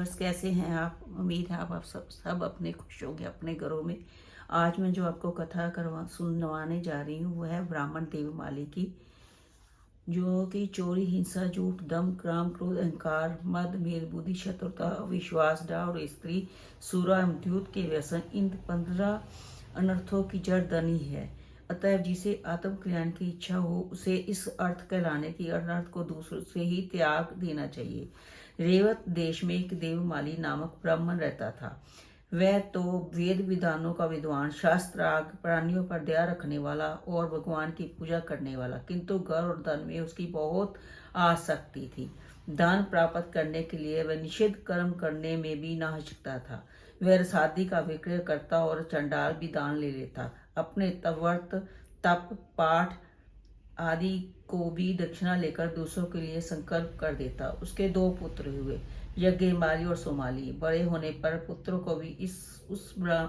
बस कैसे हैं आप। उम्मीद है आप सब अपने खुश होंगे अपने घरों में। आज मैं जो आपको कथा करवा सुनवाने जा रही हूँ वो है ब्राह्मण देवमाली की, जो कि चोरी, हिंसा, झूठ, दम, काम, क्रोध, अहंकार, मद, मेद, बुद्धि, शत्रुता, विश्वास, डाव और स्त्री, सूरा एवं द्यूत के व्यसन, इन 15 अनर्थों की जड़ धनी है। अतएव जिसे आत्म कल्याण की इच्छा हो उसे इस अर्थ कहलाने की अनर्थ को दूसरों से ही त्याग देना चाहिए। रेवत देश में एक देवमाली नामक ब्राह्मण रहता था। वह तो वेद विधानों का विद्वान, शास्त्रार्थ, प्राणियों पर दया रखने वाला और भगवान की पूजा करने वाला, किंतु घर और धन में उसकी बहुत आसक्ति थी। दान प्राप्त करने के लिए वह निषिद्ध कर्म करने में भी ना हिचकता था। वह रसादी का विक्रय करता और चंडाल भी दान ले लेता। अपने व्रत, तप, पाठ आदि को भी दक्षिणा लेकर दूसरों के लिए संकल्प कर देता। उसके 2 पुत्र हुए, यज्ञमाली और सोमाली। बड़े होने पर पुत्रों को भी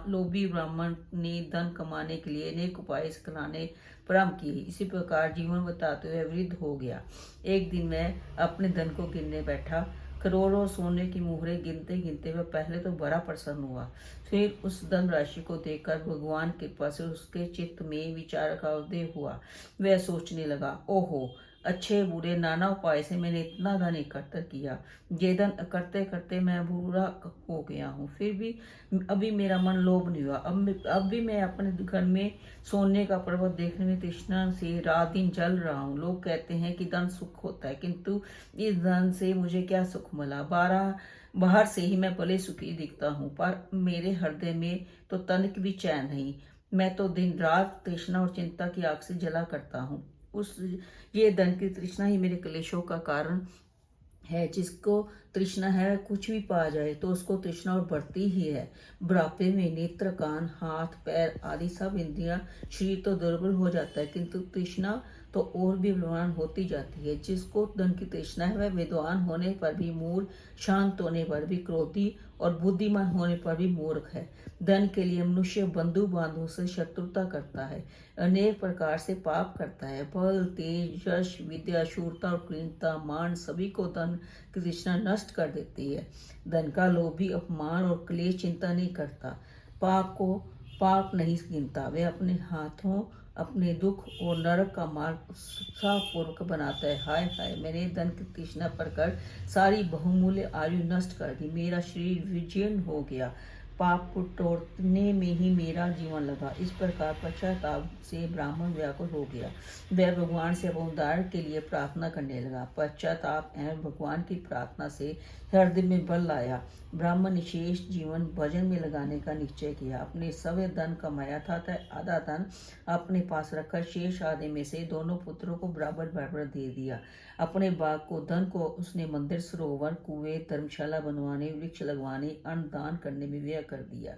लोभी ब्राह्मण ने धन कमाने के लिए अनेक उपाय सिखलाने प्रारंभ किए। इसी प्रकार जीवन बताते हुए वृद्ध हो गया। एक दिन मैं अपने धन को गिनने बैठा। करोड़ों सोने की मुहरे गिनते गिनते वह पहले तो बड़ा प्रसन्न हुआ। फिर उस धन राशि को देखकर भगवान की कृपा से उसके चित्त में विचार का उदय हुआ। वह सोचने लगा, ओहो, अच्छे बुरे नाना उपाय से मैंने इतना धन इकट्ठा किया। ये धन करते करते मैं बुरा हो गया हूँ, फिर भी अभी मेरा मन लोभ नहीं हुआ। अब भी मैं अपने घर में सोने का पर्वत देखने में तृष्णा से रात दिन जल रहा हूँ। लोग कहते हैं कि धन सुख होता है, किंतु इस धन से मुझे क्या सुख मिला। बाहर से ही मैं भले सुखी दिखता हूँ, पर मेरे हृदय में तो तनिक भी चैन नहीं। मैं तो दिन रात तृष्णा और चिंता की आग से जला करता हूँ। ये धन की तृष्णा ही मेरे क्लेशों का कारण है। जिसको तृष्णा है कुछ भी पा जाए तो उसको तृष्णा और बढ़ती ही है। बुढ़ापे में नेत्र, कान, हाथ, पैर आदि सब इंद्रियां, शरीर तो दुर्बल हो जाता है, किंतु तृष्णा तो और भी बलवान होती जाती है। जिसको धन की तृष्णा है वह विद्वान होने पर भी मूढ़, शांत होने पर भी क्रोधी और बुद्धिमान होने पर भी मूर्ख है। धन के लिए मनुष्य बंधु बांधवों से शत्रुता करता है, अनेक प्रकार से पाप करता है। बल, तेज, यश, विद्या, शूरता और क्लीनता, मान सभी को धन की तृष्णा नष्ट कर देती है। धन का लोभी अपमान और क्लेश चिंता नहीं करता, पाप को पाप नहीं गिनता। वे अपने हाथों अपने दुख और नरक का मार्ग उत्साहपूर्वक बनाता है। हाय हाय, मैंने धन की तृष्णा पर कर सारी बहुमूल्य आयु नष्ट कर दी। मेरा शरीर विजीर्ण हो गया, पाप को तोड़ने में ही मेरा जीवन लगा। इस प्रकार पश्चाताप से ब्राह्मण व्याकुल हो गया। वह भगवान से अपने उद्धार के लिए प्रार्थना करने लगा। पश्चाताप एवं भगवान की प्रार्थना से हृदय में बल आया। ब्राह्मण ने शेष जीवन भजन में लगाने का निश्चय किया। अपने सवे धन कमाया था आधा धन अपने पास रखकर शेष आधे में से दोनों पुत्रों को बराबर बराबर दे दिया। अपने बाग को, धन को उसने मंदिर, सरोवर, कुएं, धर्मशाला बनवाने, वृक्ष लगवाने, अन्न दान करने में व्यय कर दिया।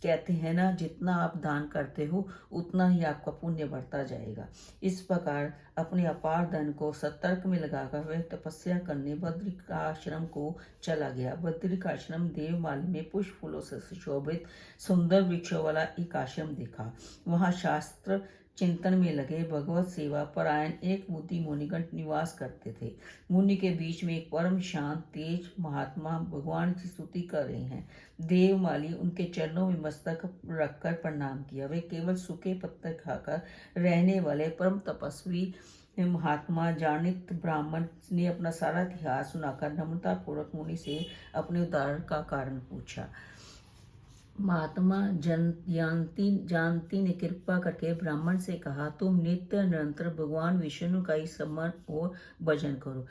कहते हैं ना, जितना आप दान करते हो उतना ही आपका पुण्य बढ़ता जाएगा। इस प्रकार अपने अपार धन को सतर्क में लगाकर वह तपस्या करने बद्रिकाश्रम को चला गया। बद्रिकाश्रम देवमाली में पुष्प फूलों से सुशोभित सुंदर वृक्षों वाला एक आश्रम देखा। वहां शास्त्र चिंतन में लगे भगवत सेवा परायण एक बुद्धि मुनिगण निवास करते थे। मुनि के बीच में एक परम शांत तेज महात्मा भगवान की स्तुति कर रहे हैं। देवमाली उनके चरणों में मस्तक रखकर प्रणाम किया। वे केवल सूखे पत्ते खाकर रहने वाले परम तपस्वी महात्मा जानित ब्राह्मण ने अपना सारा इतिहास सुनाकर नम्रता पूर्वक मुनि से अपने उद्धार का कारण पूछा। महात्मा जानती ने कृपा करके ब्राह्मण से कहा, तुम नित्य निरंतर भगवान विष्णु का ही स्मरण और भजन करो।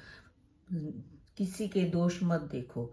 किसी के दोष मत देखो,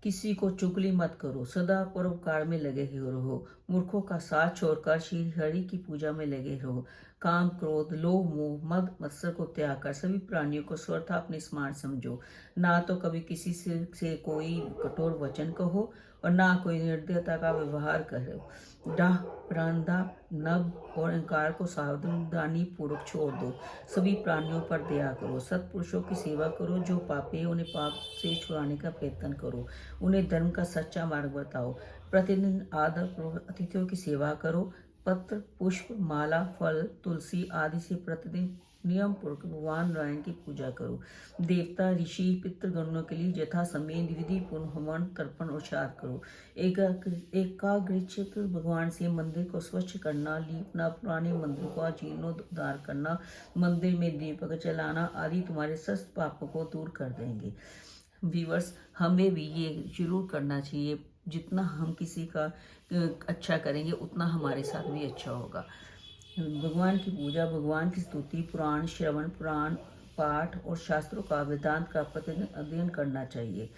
किसी को चुगली मत करो, सदा परोपकार में लगे रहो। मूर्खों का साथ छोड़कर श्री हरि की पूजा में लगे रहो। काम, क्रोध, लोभ, मोह, मद, मत्सर को त्याग कर सभी प्राणियों को स्वतः अपने समान समझो। ना तो कभी किसी से कोई कठोर वचन कहो और ना कोई निर्दयता का व्यवहार करो। डाह, प्रंधा, नभ और अहंकार को सावधानी पूर्वक छोड़ दो। सभी प्राणियों पर दया करो। सत्पुरुषों की सेवा करो। जो पापी है उन्हें पाप से छुड़ाने का प्रयत्न करो। उन्हें धर्म का सच्चा मार्ग बताओ। प्रतिदिन आदर पूर्वक अतिथियों की सेवा करो। पत्र, पुष्प, माला, फल, तुलसी आदि से प्रतिदिन नियम पूर्वक भगवान नारायण की पूजा करो। देवता ऋषि पितृगणों के लिए यथा समय विधि पूर्ण हवन तर्पण और श्राद्ध करो। एकाग्रचित्त भगवान से मंदिर को स्वच्छ करना, लीपना, पुराने मंदिर का जीर्णोद्धार करना, मंदिर में दीपक जलाना आदि तुम्हारे सस्त पापों को दूर कर देंगे। व्यूअर्स, हमें भी ये जरूर करना चाहिए। जितना हम किसी का अच्छा करेंगे उतना हमारे साथ भी अच्छा होगा। भगवान की पूजा, भगवान की स्तुति, पुराण श्रवण, पुराण पाठ और शास्त्रों का वेदांत का प्रतिदिन अध्ययन करना चाहिए।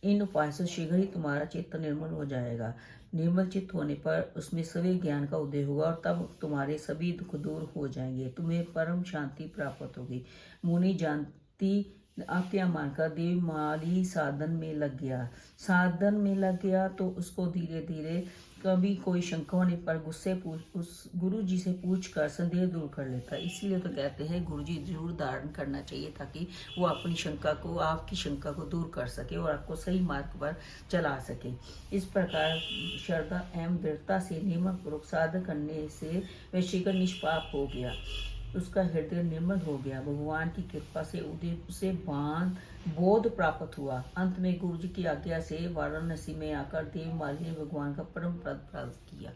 इन उपायों से शीघ्र ही तुम्हारा चित्त निर्मल हो जाएगा। निर्मल चित्त होने पर उसमें सभी ज्ञान का उदय होगा और तब तुम्हारे सभी दुख दूर हो जाएंगे, तुम्हें परम शांति प्राप्त होगी। मुनि जानती आज्ञा मानकर देवमाली साधन में लग गया तो उसको धीरे धीरे कभी कोई शंका होने पर उस गुरु जी से पूछ कर संदेह दूर कर लेता है। इसीलिए तो कहते हैं गुरु जी जरूर धारण करना चाहिए, ताकि वो अपनी शंका को, आपकी शंका को दूर कर सके और आपको सही मार्ग पर चला सके। इस प्रकार श्रद्धा एवं दृढ़ता से नियमपूर्वक साधन करने से वह शीघ्र निष्पाप हो गया, उसका हृदय निर्मल हो गया। भगवान की कृपा से उसे बोध प्राप्त हुआ। अंत में गुरु जी की आज्ञा से वाराणसी में आकर देवमाली ने भगवान का परम पद प्राप्त किया।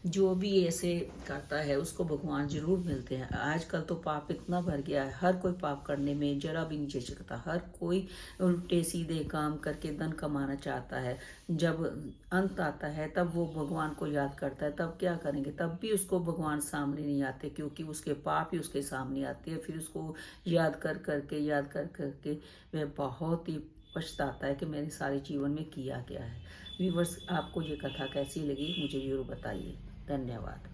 जो भी ऐसे करता है उसको भगवान जरूर मिलते हैं। आजकल तो पाप इतना भर गया है, हर कोई पाप करने में जरा भी नहीं झिझकता, हर कोई उल्टे सीधे काम करके धन कमाना चाहता है। जब अंत आता है तब वो भगवान को याद करता है, तब क्या करेंगे, तब भी उसको भगवान सामने नहीं आते, क्योंकि उसके पाप ही उसके सामने आते हैं। फिर उसको याद कर करके वह बहुत ही पछताता है कि मैंने सारे जीवन में किया क्या है। व्यूअर्स, आपको ये कथा कैसी लगी मुझे जरूर बताइए। धन्यवाद।